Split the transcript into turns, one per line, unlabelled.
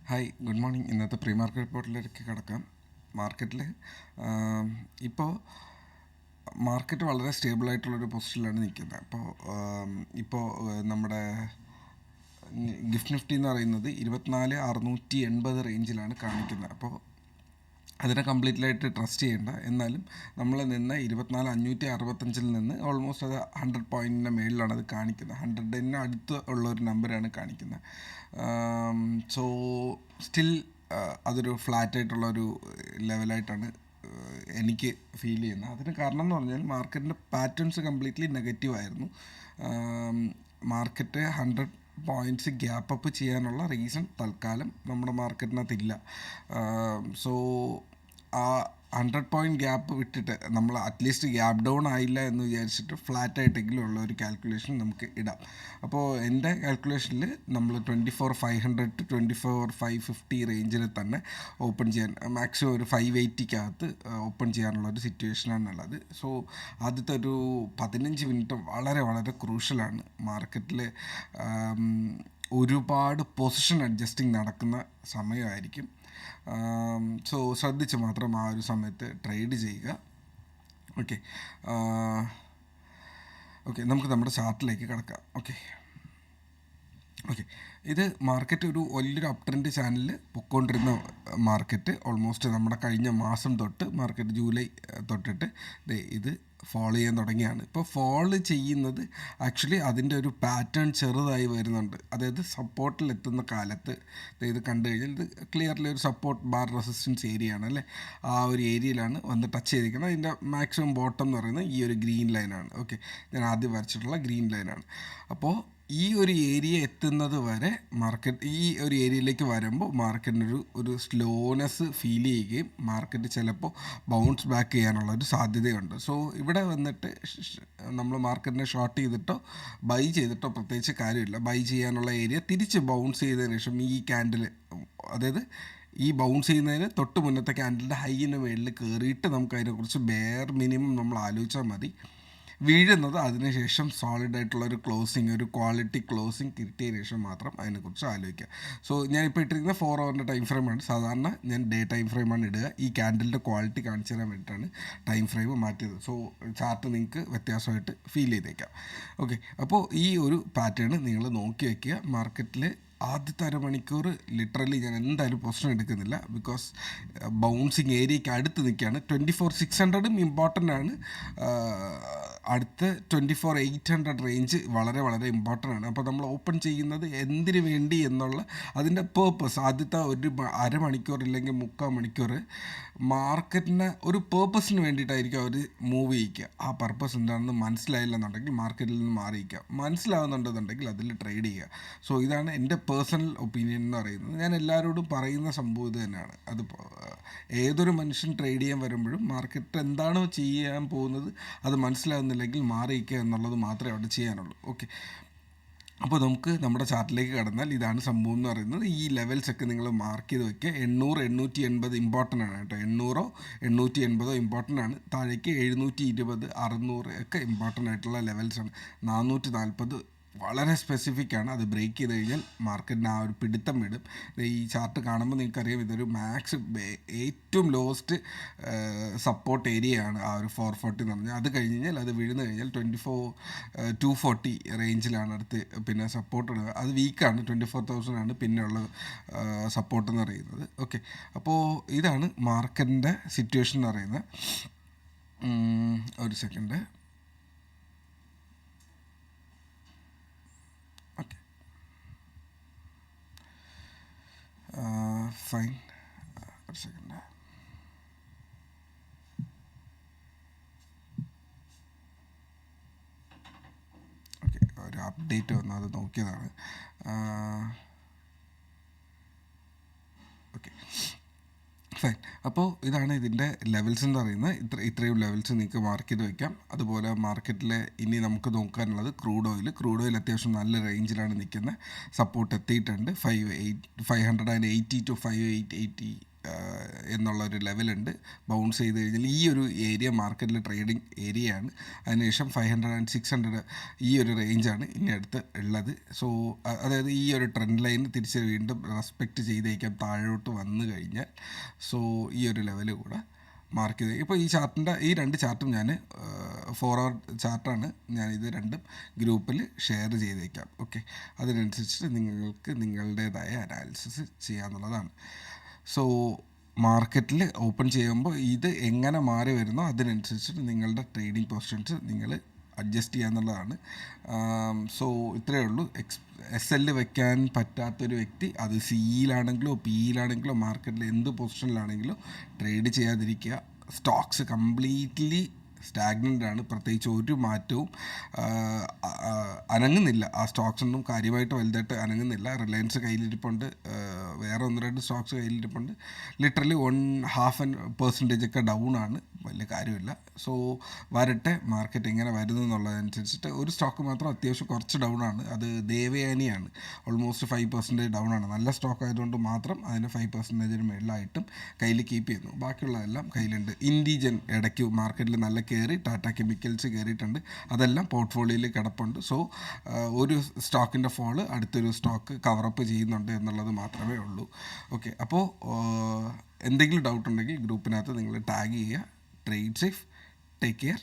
Hi, good morning. ഇന്നത്തെ pre market റിപ്പോർട്ടിലേക്ക് കിടക്കാം. മാർക്കറ്റിൽ ഇപ്പോൾ മാർക്കറ്റ് വളരെ സ്റ്റേബിൾ ആയിട്ടുള്ളൊരു പൊസിഷനിലാണ് നിൽക്കുന്നത്. ഇപ്പോൾ നമ്മുടെ ഗിഫ്റ്റ് നിഫ്റ്റി എന്ന് പറയുന്നത് 24,680 റേഞ്ചിലാണ് കാണിക്കുന്നത്. അപ്പോൾ അതിനെ കംപ്ലീറ്റ്ലായിട്ട് ട്രസ്റ്റ് ചെയ്യേണ്ട. എന്നാലും നമ്മൾ നിന്ന് 24,565 നിന്ന് ഓൾമോസ്റ്റ് അത് 100 പോയിൻറ്റിൻ്റെ മേളിലാണ് അത് കാണിക്കുന്നത്. 100ന് അടുത്ത് ഉള്ള ഒരു നമ്പറാണ് കാണിക്കുന്നത്. സോ സ്റ്റിൽ അതൊരു ഫ്ലാറ്റായിട്ടുള്ള ഒരു ലെവലായിട്ടാണ് എനിക്ക് ഫീൽ ചെയ്യുന്നത്. അതിന് കാരണം എന്ന് പറഞ്ഞാൽ മാർക്കറ്റിൻ്റെ പാറ്റേൺസ് കംപ്ലീറ്റ്ലി നെഗറ്റീവായിരുന്നു. മാർക്കറ്റ് 100 പോയിൻറ്റ്സ് ഗ്യാപ്പ് അപ്പ് ചെയ്യാനുള്ള റീസൺ തൽക്കാലം നമ്മുടെ മാർക്കറ്റിനകത്തില്ല. സോ ആ 100 പോയിൻറ്റ് ഗ്യാപ്പ് വിട്ടിട്ട് നമ്മൾ അറ്റ്ലീസ്റ്റ് ഗ്യാപ്പ് ഡൗൺ ആയില്ല എന്ന് വിചാരിച്ചിട്ട് ഫ്ലാറ്റ് ആയിട്ടെങ്കിലും ഉള്ള ഒരു കാൽക്കുലേഷൻ നമുക്ക് ഇടാം. അപ്പോൾ എൻ്റെ കാൽക്കുലേഷനിൽ നമ്മൾ 24,500 to 24,550 റേഞ്ചിൽ തന്നെ ഓപ്പൺ ചെയ്യാൻ മാക്സിമം ഒരു 580 ഓപ്പൺ ചെയ്യാനുള്ള ഒരു സിറ്റുവേഷനാണുള്ളത്. സോ ആദ്യത്തെ ഒരു 15 മിനിറ്റ് വളരെ വളരെ ക്രൂഷ്യലാണ്. മാർക്കറ്റിൽ ഒരുപാട് പൊസിഷൻ അഡ്ജസ്റ്റിംഗ് നടക്കുന്ന സമയമായിരിക്കും. സോ ശ്രദ്ധിച്ച് മാത്രം ആ ഒരു സമയത്ത് ട്രേഡ് ചെയ്യുക. ഓക്കെ ഓക്കെ നമുക്ക് നമ്മുടെ ചാർട്ടിലേക്ക് കിടക്കാം. ഓക്കെ ഇത് മാർക്കറ്റ് ഒരു വലിയൊരു അപ് ട്രെൻഡ് ചാനലിൽ പൊയ്ക്കൊണ്ടിരുന്ന മാർക്കറ്റ് ഓൾമോസ്റ്റ് നമ്മുടെ കഴിഞ്ഞ മാസം തൊട്ട് മാർക്കറ്റ് ജൂലൈ തൊട്ടിട്ട് ഇത് ഫോളോ ചെയ്യാൻ തുടങ്ങിയാണ്. ഇപ്പോൾ ഫോളോ ചെയ്യുന്നത് ആക്ച്വലി അതിൻ്റെ ഒരു പാറ്റേൺ ചെറുതായി വരുന്നുണ്ട്. അതായത് സപ്പോർട്ടിലെത്തുന്ന കാലത്ത് ഇത് കണ്ടു കഴിഞ്ഞാൽ ഇത് ക്ലിയർലി ഒരു സപ്പോർട്ട് ബാർ റെസിസ്റ്റൻസ് ഏരിയ ആണ് അല്ലേ. ആ ഒരു ഏരിയയിലാണ് വന്ന് ടച്ച് ചെയ്തിരിക്കുന്നത്. അതിൻ്റെ മാക്സിമം ബോട്ടം എന്ന് പറയുന്നത് ഈ ഒരു ഗ്രീൻ ലൈനാണ്. ഓക്കെ, ഞാൻ ആദ്യം വരച്ചിട്ടുള്ള ഗ്രീൻ ലൈനാണ്. അപ്പോൾ ഈ ഒരു ഏരിയ എത്തുന്നത് വരെ മാർക്കറ്റ് ഈ ഒരു ഏരിയയിലേക്ക് വരുമ്പോൾ മാർക്കറ്റിനൊരു സ്ലോനെസ് ഫീൽ ചെയ്യുകയും മാർക്കറ്റ് ചിലപ്പോൾ ബൗൺസ് ബാക്ക് ചെയ്യാനുള്ള ഒരു സാധ്യതയുണ്ട്. സോ ഇവിടെ വന്നിട്ട് നമ്മൾ മാർക്കറ്റിനെ ഷോർട്ട് ചെയ്തിട്ടോ ബൈ ചെയ്തിട്ടോ പ്രത്യേകിച്ച് കാര്യമില്ല. ബൈ ചെയ്യാനുള്ള ഏരിയ തിരിച്ച് ബൗൺസ് ചെയ്തതിന് ശേഷം ഈ ക്യാൻഡിൽ, അതായത് ഈ ബൗൺസ് ചെയ്യുന്നതിന് തൊട്ട് മുന്നത്തെ ക്യാൻഡിലിൻ്റെ ഹൈയിന് മുകളിൽ കയറിയിട്ട് നമുക്ക് അതിനെക്കുറിച്ച് ബെയർ മിനിമം നമ്മൾ ആലോചിച്ചാൽ മതി. വീഴുന്നത് അതിനുശേഷം സോളിഡായിട്ടുള്ള ഒരു ക്ലോസിങ്, ഒരു ക്വാളിറ്റി ക്ലോസിങ് കിട്ടിയതിന് ശേഷം മാത്രം അതിനെക്കുറിച്ച് ആലോചിക്കുക. സോ ഞാനിപ്പോൾ ഇട്ടിരിക്കുന്ന 4 hour ടൈം ഫ്രെയിമാണ്. സാധാരണ ഞാൻ ഡേ ടൈം ഫ്രെയിമാണ് ഇടുക. ഈ ക്യാൻഡിലിൻ്റെ ക്വാളിറ്റി കാണിച്ചു തരാൻ വേണ്ടിയിട്ടാണ് ടൈം ഫ്രെയിം മാറ്റിയത്. സോ ചാർട്ട് നിങ്ങൾക്ക് വ്യത്യാസമായിട്ട് ഫീൽ ചെയ്തേക്കാം. ഓക്കെ, അപ്പോൾ ഈ ഒരു പാറ്റേൺ നിങ്ങൾ നോക്കി വയ്ക്കുക. മാർക്കറ്റിൽ ആദ്യത്തെ അരമണിക്കൂർ ലിറ്ററലി ഞാൻ എന്തായാലും പൊസിഷൻ എടുക്കുന്നില്ല. ബിക്കോസ് ബൗൺസിങ് ഏരിയയ്ക്ക് അടുത്ത് നിൽക്കുകയാണ്. 24,600 ഇമ്പോർട്ടൻ്റ് ആണ്. അടുത്ത 24,800 റേഞ്ച് വളരെ വളരെ ഇമ്പോർട്ടൻ്റ് ആണ്. അപ്പോൾ നമ്മൾ ഓപ്പൺ ചെയ്യുന്നത് എന്തിനു വേണ്ടി എന്നുള്ള അതിൻ്റെ പേർപ്പസ് ആദ്യത്തെ ഒരു അരമണിക്കൂർ ഇല്ലെങ്കിൽ 3/4 മണിക്കൂർ മാർക്കറ്റിന് ഒരു പേർപ്പസിന് വേണ്ടിയിട്ടായിരിക്കും അവർ മൂവ് ചെയ്യിക്കുക. ആ പർപ്പസ് എന്താണെന്ന് മനസ്സിലായില്ലെന്നുണ്ടെങ്കിൽ മാർക്കറ്റിൽ നിന്ന് മാറിയിക്കുക. മനസ്സിലാവുന്നുണ്ടെന്നുണ്ടെങ്കിൽ അതിൽ ട്രേഡ് ചെയ്യുക. സോ ഇതാണ് എൻ്റെ പേഴ്സണൽ ഒപ്പീനിയൻ എന്ന് പറയുന്നത്. ഞാൻ എല്ലാവരോടും പറയുന്ന സംഭവം ഇത് തന്നെയാണ്. അത് ഏതൊരു മനുഷ്യൻ ട്രേഡ് ചെയ്യാൻ വരുമ്പോഴും മാർക്കറ്റ് എന്താണോ ചെയ്യാൻ പോകുന്നത് അത് മനസ്സിലാവുന്നില്ലെങ്കിൽ മാറിയിക്കുക എന്നുള്ളത് മാത്രമേ അവിടെ ചെയ്യാനുള്ളൂ. ഓക്കെ, അപ്പോൾ നമുക്ക് നമ്മുടെ ചാർട്ടിലേക്ക് കടന്നാൽ ഇതാണ് സംഭവം എന്ന് പറയുന്നത്. ഈ ലെവൽസൊക്കെ നിങ്ങൾ മാർക്ക് ചെയ്ത് വയ്ക്കുക. 800, 880 ഇമ്പോർട്ടൻ്റ് ആണ് കേട്ടോ. 800, 880 ഇമ്പോർട്ടൻ്റ് ആണ്. താഴേക്ക് 720, 600 ഒക്കെ ഇമ്പോർട്ടൻ്റ് ആയിട്ടുള്ള ലെവൽസാണ്. 440 വളരെ സ്പെസിഫിക് ആണ്. അത് ബ്രേക്ക് ചെയ്ത് കഴിഞ്ഞാൽ മാർക്കറ്റിന് ആ ഒരു പിടുത്തം വിടും. ഈ ചാർട്ട് കാണുമ്പോൾ നിങ്ങൾക്കറിയാം ഇതൊരു മാക്സ് ഏറ്റവും ലോവസ്റ്റ് സപ്പോർട്ട് ഏരിയ ആണ് ആ ഒരു 440 എന്ന് പറഞ്ഞാൽ. അത് കഴിഞ്ഞ് കഴിഞ്ഞാൽ അത് വീഴുന്നു കഴിഞ്ഞാൽ 240 റേഞ്ചിലാണ് അടുത്ത് പിന്നെ സപ്പോർട്ട് ഇടുക. അത് വീക്കാണ്. 24,000 ആണ് പിന്നെയുള്ള സപ്പോർട്ട് എന്ന് പറയുന്നത്. ഓക്കെ, അപ്പോൾ ഇതാണ് മാർക്കറ്റിൻ്റെ സിറ്റുവേഷൻ എന്ന് പറയുന്നത്. ഒരു സെക്കൻഡ്. ഫൈൻ, ഒരു സെക്കൻഡ്. ഓക്കെ, ഒരു അപ്ഡേറ്റ് വന്നു, അത് നോക്കിയതാണ്. Okay fine. അപ്പോൾ ഇതാണ് ഇതിൻ്റെ ലെവൽസ് എന്ന് പറയുന്നത്. ഇത്രയും ലെവൽസ് നിങ്ങൾക്ക് മാർക്ക് ചെയ്ത് വയ്ക്കാം. അതുപോലെ മാർക്കറ്റിൽ ഇനി നമുക്ക് നോക്കാനുള്ളത് ക്രൂഡ് ഓയിൽ അത്യാവശ്യം നല്ല റേഞ്ചിലാണ് നിൽക്കുന്നത്. സപ്പോർട്ട് എത്തിയിട്ടുണ്ട്. 580 to 580 എന്നുള്ളൊരു ലെവലുണ്ട്. ബൗൺസ് ചെയ്ത് കഴിഞ്ഞാൽ ഈ ഒരു ഏരിയ മാർക്കറ്റിൽ ട്രേഡിംഗ് ഏരിയയാണ്. അതിനുശേഷം 500 ആൻഡ് 600 ഈ ഒരു റേഞ്ചാണ് ഇനി അടുത്ത് ഉള്ളത്. സോ അതായത് ഈ ഒരു ട്രെൻഡ് ലൈൻ തിരിച്ച് വീണ്ടും റെസ്പെക്റ്റ് ചെയ്തേക്കാം താഴോട്ട് വന്നു കഴിഞ്ഞാൽ. സോ ഈ ഒരു ലെവൽ കൂടെ മാർക്ക് ചെയ്ത് ഇപ്പോൾ ഈ രണ്ട് ചാർട്ടും ഞാൻ 4 hour ചാർട്ടാണ്. ഞാനിത് രണ്ടും ഗ്രൂപ്പിൽ ഷെയർ ചെയ്തേക്കാം. ഓക്കെ, അതിനനുസരിച്ചിട്ട് നിങ്ങൾക്ക് നിങ്ങളുടേതായ അനാലിസിസ് ചെയ്യാന്നുള്ളതാണ്. സോ മാർക്കറ്റിൽ ഓപ്പൺ ചെയ്യുമ്പോൾ ഇത് എങ്ങനെ മാറി വരുന്നോ അതിനനുസരിച്ചിട്ട് നിങ്ങളുടെ ട്രേഡിംഗ് പൊസിഷൻസ് നിങ്ങൾ അഡ്ജസ്റ്റ് ചെയ്യാന്നുള്ളതാണ്. സോ ഇത്രയേ ഉള്ളൂ. SL വെക്കാൻ പറ്റാത്തൊരു വ്യക്തി അത് സിയിലാണെങ്കിലോ പിയിലാണെങ്കിലോ മാർക്കറ്റിൽ എന്ത് പൊസിഷനിലാണെങ്കിലോ ട്രേഡ് ചെയ്യാതിരിക്കുക. സ്റ്റോക്സ് കംപ്ലീറ്റ്ലി സ്റ്റാഗ്നൻ്റ് ആണ്. പ്രത്യേകിച്ച് ഒരു മാറ്റവും അനങ്ങുന്നില്ല. ആ സ്റ്റോക്സ് ഒന്നും കാര്യമായിട്ട് വലുതായിട്ട് അനങ്ങുന്നില്ല. റിലയൻസ് കയ്യിലിരിപ്പുണ്ട്, വേറെ 1-2 സ്റ്റോക്സ് കയ്യിലിരിപ്പുണ്ട്. ലിറ്ററലി 0.5% ഒക്കെ ഡൗൺ ആണ്, വലിയ കാര്യമില്ല. സോ വരട്ടെ, മാർക്കറ്റ് എങ്ങനെ വരുന്നു എന്നുള്ളതനുസരിച്ചിട്ട്. ഒരു സ്റ്റോക്ക് മാത്രം അത്യാവശ്യം കുറച്ച് ഡൗൺ ആണ്, അത് ദേവയാനിയാണ്. ഓൾമോസ്റ്റ് 5% ഡൗൺ ആണ്. നല്ല സ്റ്റോക്ക് ആയതുകൊണ്ട് മാത്രം അതിന് 5% മേളിലായിട്ടും കയ്യിൽ കീപ്പ് ചെയ്യുന്നു. ബാക്കിയുള്ളതെല്ലാം കയ്യിലുണ്ട്. ഇൻഡിജൻ ഇടയ്ക്ക് മാർക്കറ്റിൽ നല്ല കയറി, ടാറ്റ കെമിക്കൽസ് കയറിയിട്ടുണ്ട്, അതെല്ലാം പോർട്ട്ഫോളിയോയിൽ കിടപ്പുണ്ട്. സോ ഒരു സ്റ്റോക്കിൻ്റെ ഫോള് അടുത്തൊരു സ്റ്റോക്ക് കവറപ്പ് ചെയ്യുന്നുണ്ട് എന്നുള്ളത് മാത്രമേ ഉള്ളൂ. ഓക്കെ, അപ്പോൾ എന്തെങ്കിലും ഡൗട്ട് ഉണ്ടെങ്കിൽ ഗ്രൂപ്പിനകത്ത് നിങ്ങൾ ടാഗ് ചെയ്യുക. Trade safe, take care.